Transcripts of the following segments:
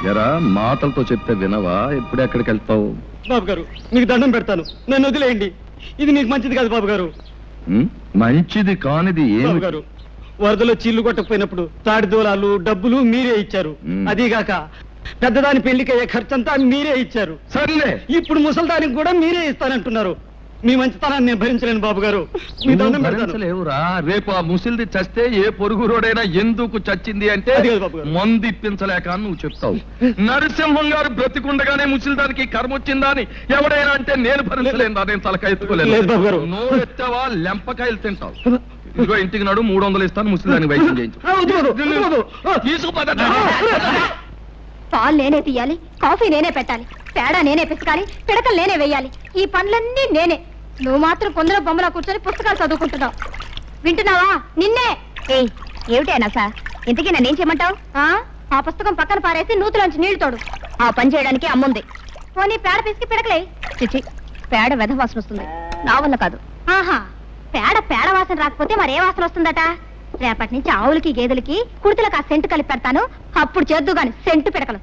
ఎరా మాటలతో చెప్తే వినవా? ఇప్పుడు ఎక్కడికి వెళ్తావు? బాబు గారు మీకు దండం పెడతాను, నన్ను వదిలేయండి. ఇది నీకు మంచిది కాదు బాబు గారు. మంచిది కానిది బాబు గారు, వరదలో చిల్లు కొట్టకపోయినప్పుడు తాడి దూలాలు డబ్బులు మీరే ఇచ్చారు. అదీగాక పెద్దదాని పెళ్లికయ్యే ఖర్చంతా మీరే ఇచ్చారు. సర్లే, ఇప్పుడు ముసల్దానికి కూడా మీరే ఇస్తానంటున్నారు. మీ మంచితనాన్ని నేను భరించలేను బాబు గారు. మీ దండం పెడతాను. భరించలేవురా. రేపు ఆ ముసిల్ది చస్తే ఏ పొరుగు రోడైనా ఎందుకు చచ్చింది అంటే మందు ఇప్పించలేక నువ్వు చెప్తావు. నరసింహం గారు బ్రతికుండగానే ముసిల్దానికి కర్మ వచ్చిందా అని ఎవడైనా అంటే నేను భరించలేను. నేను తలకాయ ఎత్తుకోలేదు. నోరు ఎత్తావా లెంపకాయలు తింటావు. ఇదిగో ఇంటికి నాడు 300 ఇస్తాను, ముసిల్దానికి వైద్యం చేయించు. పాలు నేనే తీయాలి, కాఫీ నేనే పెట్టాలి, పేడ నేనే పిసకాలి, పిడకలు నేనే వేయాలి. ఈ పనులన్నీ నేనే. నువ్వు మాత్రం కొందరు బొమ్మలా కూర్చొని పుస్తకాలు చదువుకుంటున్నావు. వింటున్నావా? నిన్నే. ఏమిటైనా సార్, ఇంతకీ నన్నేం చేయమంటావు? ఆ పుస్తకం పక్కన పారేసి నూతులోంచి నీళ్లు తోడు. ఆ పని చేయడానికి అమ్ముంది. పోనీ పేడ పిసికి పిడకలే. చిచి, పేడ వెధ వాసన వస్తుంది, నా వల్ల కాదు. ఆహా, పేడ వాసన రాకపోతే మరే వాసన వస్తుందట? రేపటి నుంచి ఆవులకి గేదెలకి కుర్తులకు ఆ సెంటు కలిపి పెడతాను, అప్పుడు చేద్దు గాని సెంటు పిడకలు.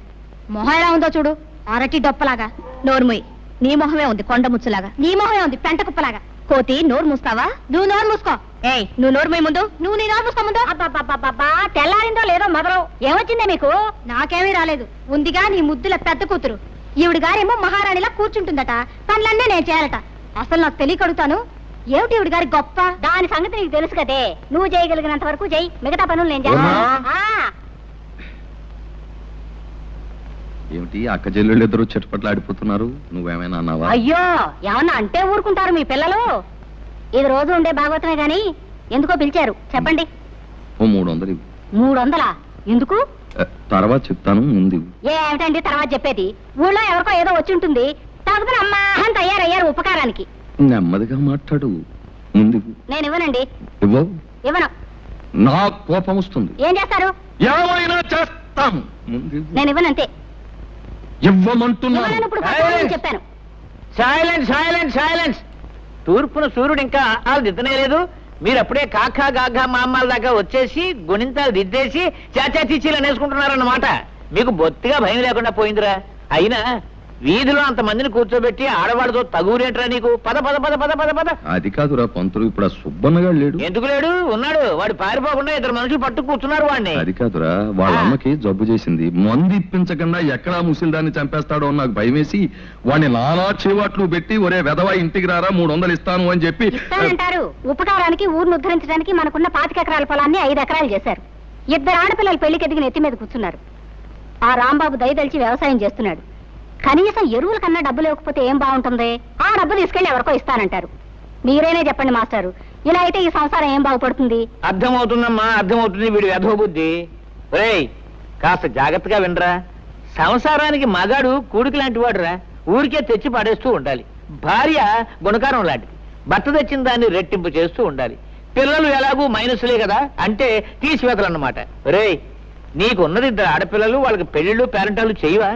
మొహం ఎలా ఉందో చూడు, అరటి డొప్పలాగా. నోరుమూయి, నీ మొహమే ఉంది కొండ ముచ్చులాగా. నీ మొహమే ఉంది పెంట కుప్పలాగా. కోతి, నోరు మూస్తావా? నువ్వు నోరు మూసుకో. ఏయ్, నువ్వు నోరుమూయి ముందు. నువ్వు నీ నోరు మూసుకో ముందు. అబ్బా, తెల్లారిందో లేదో మొదలు. ఏమొచ్చిందే మీకు? నాకేమీ రాలేదు. ఉందిగా నీ ముద్దుల పెద్ద కూతురు. ఈవిడ గారేమో మహారాణిలా కూర్చుంటుందట, పనులన్నీ నేను చేయాలట. అసలు నాకు తెలియకడుగుతాను, ఏమిటి ఈవిడ గారి గొప్ప? దాని సంగతి నీకు తెలుసు కదే. నువ్వు చేయగలిగినంత వరకు చెయ్యి, మిగతా పనులు నేను చేస్తాను. ఏమిటి అక్క చెల్లెళ్ళు ఇద్దరు చెట్టుపట్లు ఆడిపోతున్నారు? నువ్వేమైనా అన్నావా? అయ్యో, ఏమన్నా అంటే ఊరుకుంటారు మీ పిల్లలు. ఇది రోజు ఉండే భాగవతమే గాని ఎందుకో పిలిచారు చెప్పండి. 300. 300? ఎందుకు? తర్వాత చెప్తాను, ముందు. ఏమిటండి తర్వాత చెప్పేది? ఊళ్ళో ఎవరికో ఏదో వచ్చి ఉంటుంది, తాగుతున్న అమ్మా అని తయారయ్యారు ఉపకారానికి. నెమ్మదిగా మాట్లాడు, ముందు. నేను ఇవ్వనండి. ఇవ్వను. నా కోపం వస్తుంది. ఏం చేస్తారు? ఏమైనా చేస్తాను. నేను ఇవ్వనంతే. ఇవ్వమంటున్నాను. చెప్పాను. Silence silence silence. తూర్పున సూర్యుడు ఇంకా ఆలు దిద్దనే లేదు, మీరు అప్పుడే కాకా గాఘా మామాల దాకా వచ్చేసి గుణింతాలు దిద్దేసి చాచా చీచీలు అనేసుకుంటున్నారన్నమాట. మీకు బొత్తిగా భయం లేకుండా పోయిందిరా. అయినా వీధిలో అంతమందిని కూర్చోబెట్టి ఆడవాళ్ళతో తగురేంట్రా నీకు? పద పద పద పద పద పద. అది కాదురా పంతులు, ఇప్పుడు ఆ సుబ్బన్నగాడు లేడు. ఎందుకు లేడు? ఉన్నాడు. వాడు పారిపోకుండా 2 మనుషులు పట్టు కూర్చున్నారు వాడిని. అది కాదురా, వాళ్ళ అమ్మకి జబ్బు చేసింది. మందు ఇప్పించకుండా ఎక్కడా ముసిల్దాన్ని చంపేస్తాడో నాకు భయం వేసి వాడిని నానా చేవాట్లు పెట్టి, ఒరే వెధవా ఇంటికి రారా 300 ఇస్తాను అని చెప్పి. ఇస్తానంటారు. ఉపకారానికి ఊరిని ఉద్ధరించడానికి మనకున్న 25 ఎకరాల పొలాన్ని 5 ఎకరాలు చేశారు. 2 ఆడపిల్లలు పెళ్లికి ఎదిగిన ఎత్తి మీద కూర్చున్నారు. ఆ రాంబాబు దయదలిచి వ్యవసాయం చేస్తున్నాడు. కనీసం ఎరువుల కన్నా డబ్బులు ఇవ్వకపోతే ఏం బాగుంటుంది? ఆ డబ్బు తీసుకెళ్లి ఎవరికో ఇస్తానంటారు. మీరైనా చెప్పండి మాస్టారు, ఇలా అయితే ఈ సంసారం ఏం బాగుపడుతుంది? అర్థమవుతుందమ్మా, అర్థమవుతుంది. వీడి వెధవ బుద్ధి. ఒరేయ్, కాస్త జాగ్రత్తగా వినరా. సంసారానికి మగాడు కూడికి లాంటి వాడురా. ఊరికే తెచ్చి పడేస్తూ ఉండాలి. భార్య గుణకారం లాంటిది. భర్త తెచ్చిన దాన్ని రెట్టింపు చేస్తూ ఉండాలి. పిల్లలు ఎలాగూ మైనస్లే కదా, అంటే తీసివేతలన్నమాట. ఒరేయ్, నీకున్నది 2 ఆడపిల్లలు, వాళ్ళకి పెళ్లిళ్ళు పేరెంటాలు చేయవా?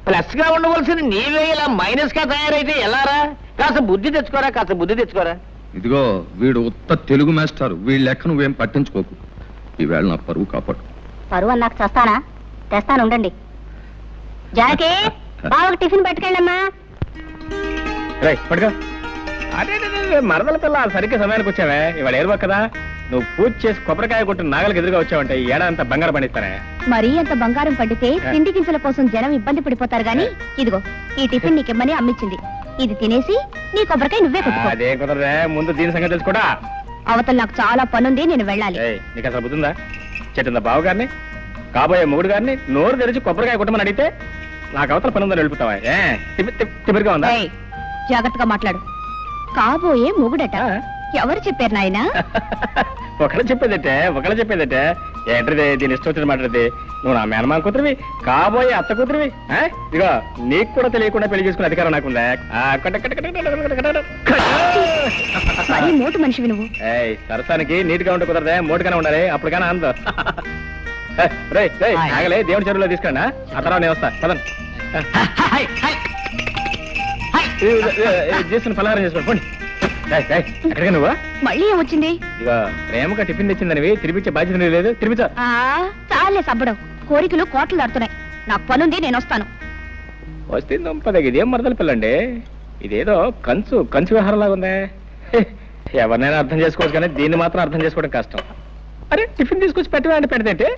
ప్లస్ గా ఉండవలసిన నీవే ఇలా మైనస్ గా తయారైతే ఎలారా? కాస్త బుద్ధి తెచ్చుకోరా, కాస్త బుద్ధి తెచ్చుకోరా. ఇదిగో వీడు ఉత్త తెలుగు మాస్టారు, వీళ్ళ లెక్క నువ్వేం పట్టించుకోకు. ఈవేళ నా పరువు కాపాడు. పరువు అన్నాక చేస్తానా? తెస్తాను ఉండండి. జానకి, బావకు టిఫిన్ పట్టుకెళ్ళమ్మా. పట్టుకో. అదే మరదల పిల్ల సరిగ్గా సమయానికి వచ్చావే. ఇవాళ ఏరువా కదా, నువ్వు పూజ చేసి కొబ్బరికాయ కొట్టిన నాగలికి ఎదురుగా వచ్చావంటే ఈ ఏడాదంతా బంగారం పండిస్తానే. మరీ అంత బంగారం పండితే తిండి గింజల కోసం జనం ఇబ్బంది పడిపోతారు గాని, ఇదిగో ఈ టిఫిన్ నీకిమ్మని అమ్మిచ్చింది. ఇది తినేసి నీ కొబ్బరికాయ నువ్వే కొట్టుకో. అదే కుదరదే, ముందు దీని సంగతి తెలుసుకోడా. అవతల నాకు చాలా పనుంది, నేను వెళ్ళాలి. నీకు అసలు బుద్ధిందా? చెట్టిందా బావ గారిని, కాబోయే మొగుడు గారిని నోరు తెరిచి కొబ్బరికాయ కొట్టమని అడిగితే నాకు అవతల పని ఉందని వెళ్ళిపోతావా? తిప్పిరిగా ఉందా? జాగ్రత్తగా మాట్లాడు. కాబోయే మొగుడట. ఎవరు చెప్పారు నాయనా? ఒకళ్ళు చెప్పేదటే ఏంటది? దీని ఇష్టం వచ్చిన మాట్లాడితే నువ్వు నా మేనమామ కూతురివి, కాబోయే అత్త కూతురివి. ఇదిగో నీకు కూడా తెలియకుండా పెళ్లి చేసుకునే అధికారం నాకుందా? మోటు మనిషివి నువ్వు. సరసానికి నీట్గా ఉంటే కుదరదే, మోటుగానే ఉండాలి, అప్పుడు కానీ ఆనందం. ఆగలే, దేవుడి చెరువులో తీసుకురా. ఆ తర్వాత నేను వస్తా. పదండి. చేసుకుని పలహారం చేసుకోండి, పోండి. ఎక్కడికి నువ్వు? మళ్ళీ ఏమొచ్చింది? ఇక ప్రేమగా టిఫిన్ తెచ్చిందనివి తినిపించే బాధ్యత లేదు. తినిపించా. చాలే సబ్బడం, కోరికలు కోట్లు దాడుతున్నాయి. నాకు పనుంది, నేను వస్తాను. వస్తుంది ఇదేం మరదల పిల్లండి, ఇదేదో కంచు వ్యవహారంలాగా ఉందే. ఎవరినైనా అర్థం చేసుకోవచ్చు కానీ దీన్ని మాత్రం అర్థం చేసుకోవడం కష్టం. అరే టిఫిన్ తీసుకొచ్చి పెట్టవేంటి, పెడితే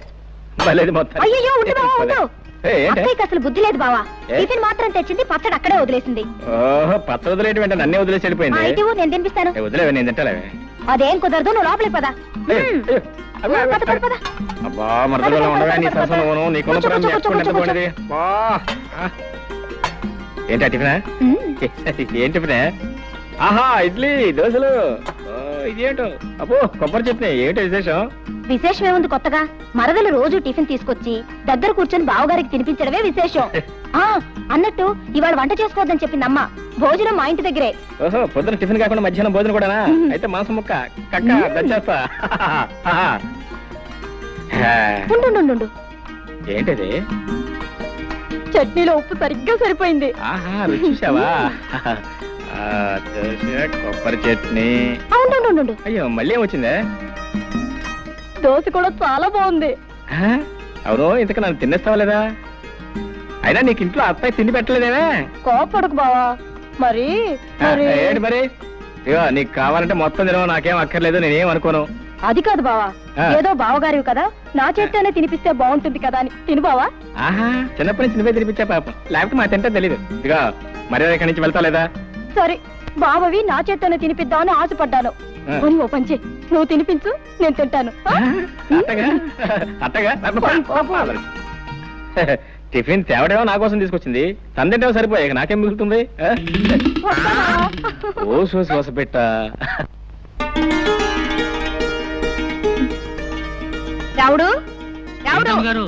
మళ్ళీ మొత్తం. అయ్యో ఉండు బావా, ఉండు. అక్కయ్యకి అసలు బుద్ధి లేదు బావా. టిఫిన్ మాత్రం తెచ్చింది, పచ్చడి అక్కడే వదిలేసింది. ఓహో, పచ్చడి వదిలేటి వెంట నన్నే వదిలేసి వెళ్ళిపోయింది. నేను తినిపిస్తాను. వదిలేవే, నేను తింటాలేవే. అదేం కుదరదు, నువ్వు లోపలికి పదా. అబ్బా మరదలో ఉండవే నీ సరసను, నీకున్న ప్రేమ ఎంత బాగుండేది. ఏంటి టిఫినా? ఏం టిఫినే? ఆహా ఇడ్లీ దోశలు. ఇదేంటో అబ్బో కొబ్బరి చట్నీ. ఏంటో విశేషం? విశేషం ఏముంది కొత్తగా? మరదలు రోజు టిఫిన్ తీసుకొచ్చి దగ్గర కూర్చొని బావగారికి తినిపించడమే విశేషం. అన్నట్టు ఇవాళ వంట చేసుకోవద్దని చెప్పింది అమ్మ. భోజనం మా ఇంటి దగ్గరే. ఓహో, పొద్దున టిఫిన్ కాకుండా మధ్యాహ్నం భోజనం కూడానా? అయితే మాంసం ముక్క కక్క దంచేస్తా. ఉండు, ఏంటిది? చట్నీలో ఉప్పు సరిగ్గా సరిపోయింది. ఆహా, రుచి చూసావా? దోశ కొబ్బరి చట్నీ. ఉండు, అయ్యో మళ్ళీ ఏమొచ్చిందే? దోశ కూడా చాలా బాగుంది. అవును, ఇంతకు నన్ను తినేస్తావా లేదా? అయినా నీకు ఇంట్లో అత్తయ్య తిండి పెట్టలేదేమే? కోపడకు బావా. మరి ఏంటి మరి? ఇగో నీకు కావాలంటే మొత్తం తినవు, నాకేం అక్కర్లేదు, నేనేం అనుకోను. అది కాదు బావా, ఏదో బావగారివి కదా, నా చేత్తోనే తినిపిస్తే బాగుంటుంది కదా అని తిను బావా. ఆహా, చిన్నప్పటి నుంచి నువ్వే తినిపించా పాపం, లేకపోతే మా తింటే తెలీదు. ఇదిగా మర్యాద ఇక్కడి నుంచి వెళ్తా లేదా? సరే, బావవి నా చేత్తోనే తినిపిద్దామని ఆశపడ్డాను. ఓ పంచి, నువ్వు తినిపించు, నేను తింటాను. అట్టగా టిఫిన్ తేవడేమో నా కోసం తీసుకొచ్చింది, తందింటేమో సరిపోయాక నాకేం మిగులుతుంది? ఓ సోస పెట్ట. రావుడు గారు,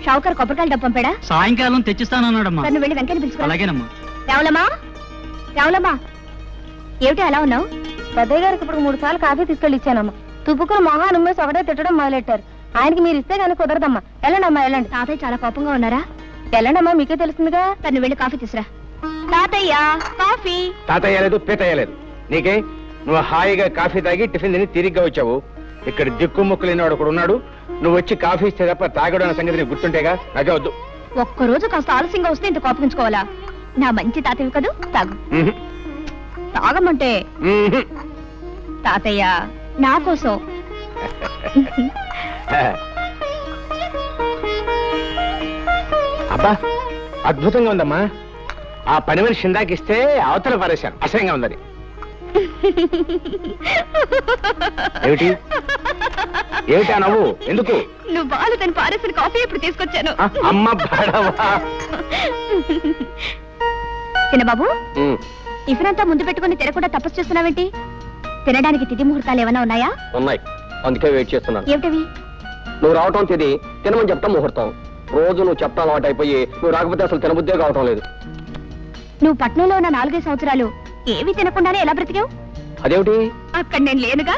షావుకర్ కొబ్బరికాయలు డబ్బు పంపాడా? సాయంకాలం తెచ్చిస్తానన్నాడమ్మా. నన్ను వెళ్ళి వెంకని పిలుచుకో. అలాగేనమ్మా. రావులమ్మా, ఏమిటి అలా ఉన్నావు? పెద్దయ్య గారికి ఇప్పుడు 3 సార్లు కాఫీ తీసుకెళ్ళి ఇచ్చానమ్మా. తుప్పుకుని మొహాన్ని ఉమ్మేసి ఒకటే తిట్టడం మొదలెట్టారు. ఆయనకి మీరు ఇస్తే కానీ కుదరదమ్మా. వెళ్ళండమ్మా, వెళ్ళండి. తాతయ్య చాలా కోపంగా ఉన్నారా? వెళ్ళండమ్మా, మీకే తెలుస్తుందిగా. తను వెళ్ళి కాఫీ తీసురా. తాతయ్య కాఫీ. తాతయ్య లేదు, పీతయ్య లేదు. నీకే? నువ్వు హాయిగా కాఫీ తాగి టిఫిన్ తిని తిరిగ్గా వచ్చావు. ఇక్కడ దిక్కు ముక్కు లేనివాడు ఒకడు ఉన్నాడు. నువ్వు వచ్చి కాఫీ ఇస్తే తప్ప తాగడం అనే సంగతి నీకు గుర్తుంటేగా. నాకే వద్దు. ఒక్కరోజు కాస్త ఆలస్యంగా వస్తే ఇంత కోపగించుకోవాలా? నా మంచి తాతయ్య కదూ, తాగు. తాగమంటే తాతయ్య నా కోసం. అబ్బా అద్భుతంగా ఉందమ్మా. ఆ పని మనిషి ఇందాకిస్తే అవతల పారేశాను, అసహ్యంగా ఉందని. ఏమిటి ఏమిటా నవ్వు? ఎందుకు? నువ్వు బాలు తను పారేసిన కాఫీ ఇప్పుడు తీసుకొచ్చాను. అమ్మ బాడవా. చిన్నబాబు, టిఫిన్ అంతా ముందు పెట్టుకుని తినకుండా తపస్సు చేస్తున్నావేంటి? తినడానికి తిథి ముహూర్తాలు ఏమైనా ఉన్నాయా? ఉన్నాయి, అందుకే వెయిట్ చేస్తున్నాను. ఏమిటవి? నువ్వు రావటం తిది, తినమని చెప్తాం ముహూర్తం. రోజు నువ్వు చెప్తా అలవాటు అయిపోయి నువ్వు రాకపోతే అసలు తినబుద్దే కావటం లేదు. నువ్వు పట్నంలో ఉన్న 4-5 సంవత్సరాలు ఏవి తినకుండానే ఎలా బ్రతికావు? అదేమిటి? అక్కడ నేను లేనుగా.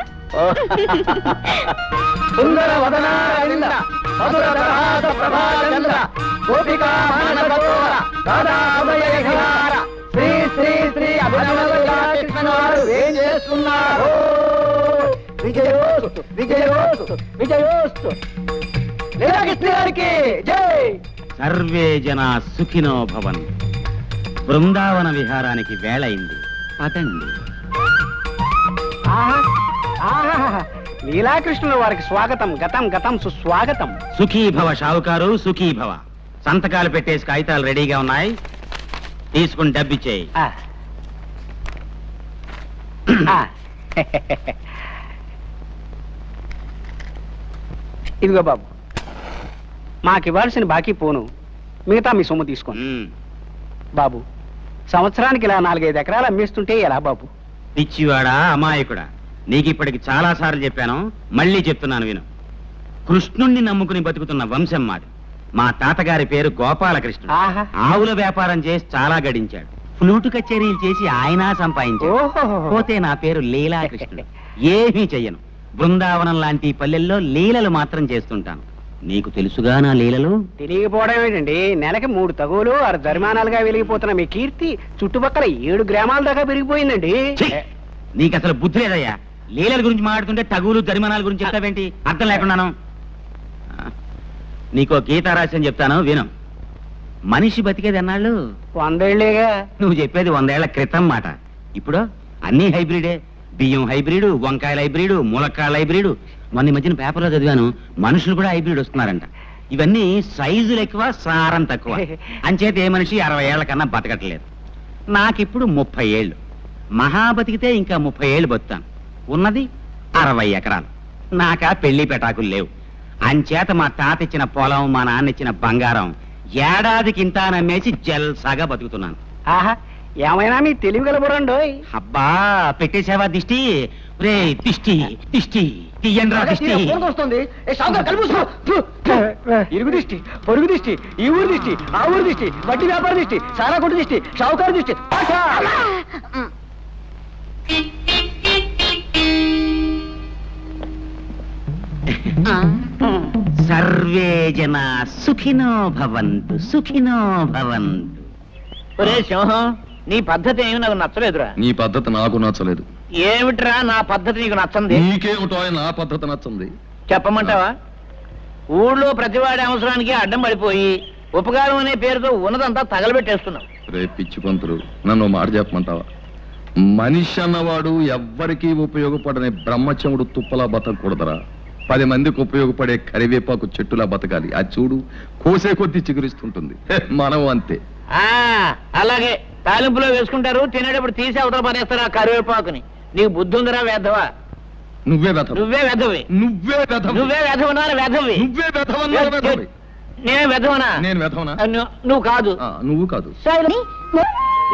సర్వే జనా సుఖినో భవన్. బృందావన విహారానికి వేళయింది, పదండి. లీలాకృష్ణుల వారికి స్వాగతం, గతం గతం సుస్వాగతం. సుఖీభవ షావుకారు, సుఖీభవ. సంతకాలు పెట్టేసి కాగితాలు రెడీగా ఉన్నాయి, తీసుకుని డబ్బిచ్చేయి. ఇదిగో బాబు, మాకివ్వాల్సిన బాకీ పోను, మిగతా మీ సొమ్ము తీసుకోండి. బాబు, సంవత్సరానికి ఇలా 4-5 ఎకరాలు అమ్మేస్తుంటే ఎలా బాబు? పిచ్చివాడా, అమాయకుడా, నీకు ఇప్పటికి చాలా సార్లు చెప్పాను, మళ్ళీ చెప్తున్నాను విను. కృష్ణుణ్ణి నమ్ముకుని బతుకుతున్న వంశం మాది. మా తాతగారి పేరు గోపాలకృష్ణుడు. ఆవుల వ్యాపారం చేసి చాలా గడించాడు. ఫ్లూటు కచేరీలు చేసి ఆయన సంపాదించాడు. పోతే నా పేరు లీలాకృష్ణుడు. ఏమీ చెయ్యను. బృందావనం లాంటి పల్లెల్లో లీలలు మాత్రం చేస్తుంటాను. నీకు తెలుసుగా నా లీలలు? తెలియకపోవడం ఏంటండి, నెలకి 3 తగులు 6 జరిమానాలుగా వెలిగిపోతున్న మీ కీర్తి చుట్టుపక్కల 7 గ్రామాల దాకా పెరిగిపోయిందండి. నీకు అసలు బుద్ధి లేదయ్యా. లీలల గురించి మాట్లాడుతుంటే తగులు జరిమానాల గురించి చెప్తావేంటి? అర్థం లేకున్నాను. నీకో గీతారాశి అని చెప్తాను విను. మనిషి బతికేది అన్నాళ్ళు 100 ఏళ్ళేగా. నువ్వు చెప్పేది 100 ఏళ్ల క్రితం మాట. ఇప్పుడు అన్ని హైబ్రిడే. బియ్యం హైబ్రిడ్, వంకాయల హైబ్రిడ్, ములక్కాయల హైబ్రిడ్. మొన్న ఈ మధ్యన పేపర్లో చదివాను, మనుషులు కూడా హైబ్రిడ్ వస్తున్నారంట. ఇవన్నీ సైజులు ఎక్కువ, సారం తక్కువ. అంచేత ఏ మనిషి 60 ఏళ్ల కన్నా బతకట్లేదు. నాకిప్పుడు 30 ఏళ్ళు. మహా బతికితే ఇంకా 30 ఏళ్ళు బతుకుతాను. ఉన్నది 60 ఎకరాలు. నాకా పెళ్లి పెటాకులు లేవు. అంచేత మా తాత ఇచ్చిన పొలం, మా నాన్న ఇచ్చిన బంగారం ఏడాదికి ఇంత నమ్మేసి జల్సాగా బతుకుతున్నాను. ఆహా, ఏమైనా మీ తెలివి గలబడండి. అబ్బా పెట్టేసావా దిష్టి? రే దిష్టి దిష్టి తీయండి రా దిష్టి. వస్తుంది ఇరుగు దిష్టి, పొరుగు దిష్టి, ఈ ఊరు దిష్టి, ఆ ఊరు దిష్టి, వడ్డీ వ్యాపార దిష్టి, సారా కొట్టు దిష్టి, షావుకారు దిష్టి. సర్వే జన సుఖినో భవంతు, సుఖినో భవంతు. ఒరే సింహం, నీ పద్ధతి ఏమి నాకు నచ్చలేదురా. నీ పద్ధతి నాకు నచ్చలేదు. ఏమిట్రా నా పద్ధతి నీకు నచ్చంది? నీకేమిటో నా పద్ధతి నచ్చంది. చెప్పమంటావా? ఊళ్ళో ప్రతివాడి అవసరానికి అడ్డం పడిపోయి ఉపకారం అనే పేరుతో ఉన్నదంతా తగలబెట్టేస్తున్నావు. రే పిచ్చి పంతులు, నన్ను మాట చెప్పమంటావా? మనిషి అన్నవాడు ఎవ్వరికీ ఉపయోగపడని బ్రహ్మచముడు తుప్పలా బతకూడదరా. 10 మందికి ఉపయోగపడే కరివేపాకు చెట్టులా బతకాలి. అది చూడు, కోసే కొద్దీ చిగురిస్తుంటుంది. మనం అంతే. అలాగే తాలింపులో వేసుకుంటారు, తినేటప్పుడు తీసి అవతల పడేస్తారు ఆ కరివేపాకుని. నీకు బుద్ధి ఉందిరా వేధవా? నువ్వే వెధవ. నువ్వే వెధవి. నువ్వే వెధవ. నువ్వే వెధవనా? వెధవి. నువ్వే వెధవన్నా వెధవి. నేను వెధవనా? నేను వెధవనా? నువ్వు కాదు. నువ్వు కాదు. సరే,